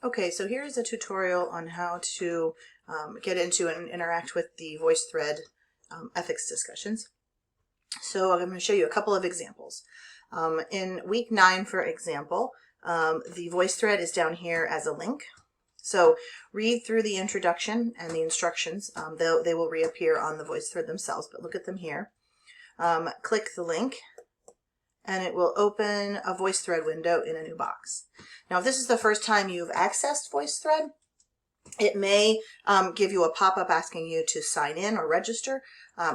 Okay, so here's a tutorial on how to get into and interact with the VoiceThread ethics discussions. So I'm going to show you a couple of examples. In week 9, for example, the VoiceThread is down here as a link. So read through the introduction and the instructions. They will reappear on the VoiceThread themselves, but look at them here. Click the link, and it will open a VoiceThread window in a new box. Now, if this is the first time you've accessed VoiceThread, it may give you a pop-up asking you to sign in or register.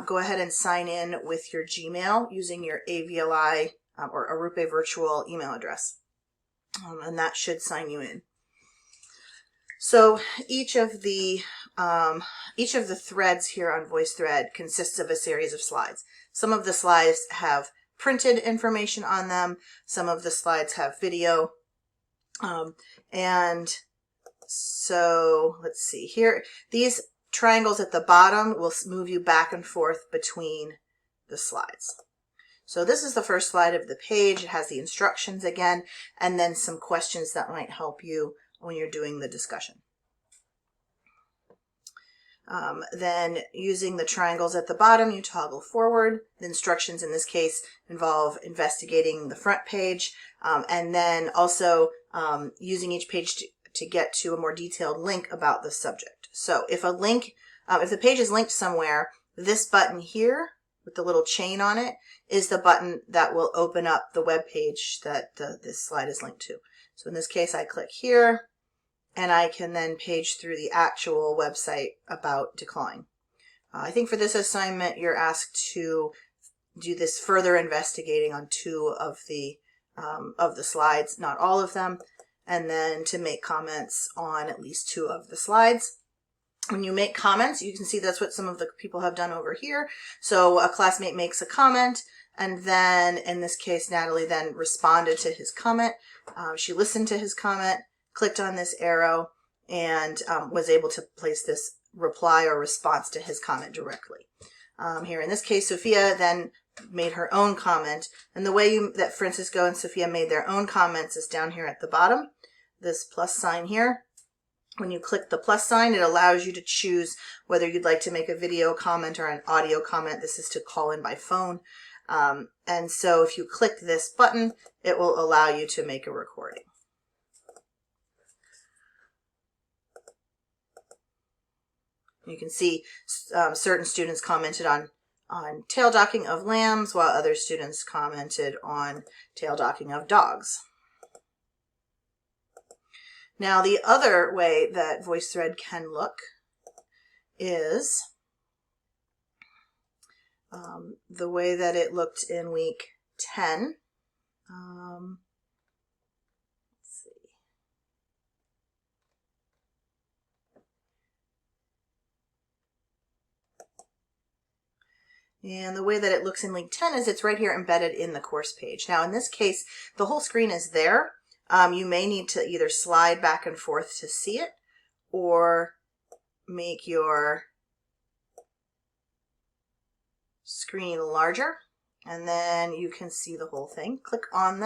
Go ahead and sign in with your Gmail using your AVLI or Arupe virtual email address, and that should sign you in. So each of the threads here on VoiceThread consists of a series of slides. Some of the slides have printed information on them. Some of the slides have video. And so let's see here. These triangles at the bottom will move you back and forth between the slides. So this is the first slide of the page. It has the instructions again, and then some questions that might help you when you're doing the discussion. Then using the triangles at the bottom, you toggle forward. The instructions in this case involve investigating the front page, and then also using each page to get to a more detailed link about the subject. So if if the page is linked somewhere, this button here with the little chain on it is the button that will open up the web page that this slide is linked to. So in this case, I click here, and I can then page through the actual website about Decline. I think for this assignment, you're asked to do this further investigating on 2 of the slides, not all of them, and then to make comments on at least 2 of the slides. When you make comments, you can see that's what some of the people have done over here. So a classmate makes a comment, and then in this case, Natalie then responded to his comment. She listened to his comment, clicked on this arrow, and was able to place this reply or response to his comment directly. Here in this case, Sophia then made her own comment, and the way that Francisco and Sophia made their own comments is down here at the bottom, this plus sign here. When you click the plus sign, it allows you to choose whether you'd like to make a video comment or an audio comment. This is to call in by phone. And so if you click this button, it will allow you to make a recording. You can see certain students commented on tail docking of lambs, while other students commented on tail docking of dogs. Now, the other way that VoiceThread can look is the way that it looked in week 10. Let's see. And the way that it looks in week 10 is it's right here embedded in the course page. Now, in this case, the whole screen is there. You may need to either slide back and forth to see it, or make your screen larger, and then you can see the whole thing. Click on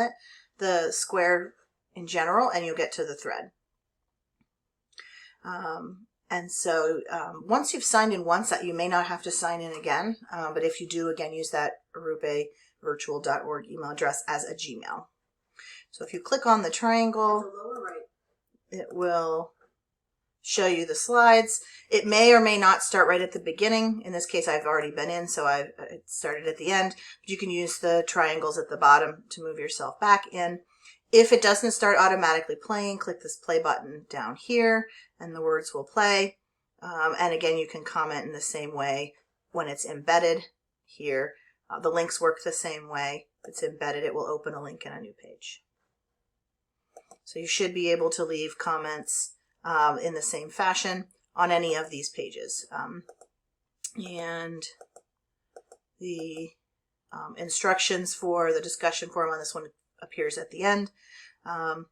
the square in general, and you'll get to the thread. And so once you've signed in once, you may not have to sign in again, but if you do, again, use that arupevirtual.org email address as a Gmail. So if you click on the triangle, it will show you the slides. It may or may not start right at the beginning. In this case, I've already been in, so it started at the end. But you can use the triangles at the bottom to move yourself back in. If it doesn't start automatically playing, click this play button down here, and the words will play. And again, you can comment in the same way when it's embedded here. The links work the same way. If it's embedded, it will open a link in a new page. So you should be able to leave comments in the same fashion on any of these pages. And the instructions for the discussion forum on this one appears at the end. And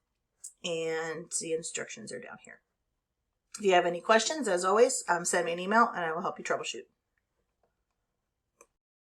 the instructions are down here. If you have any questions, as always, send me an email and I will help you troubleshoot.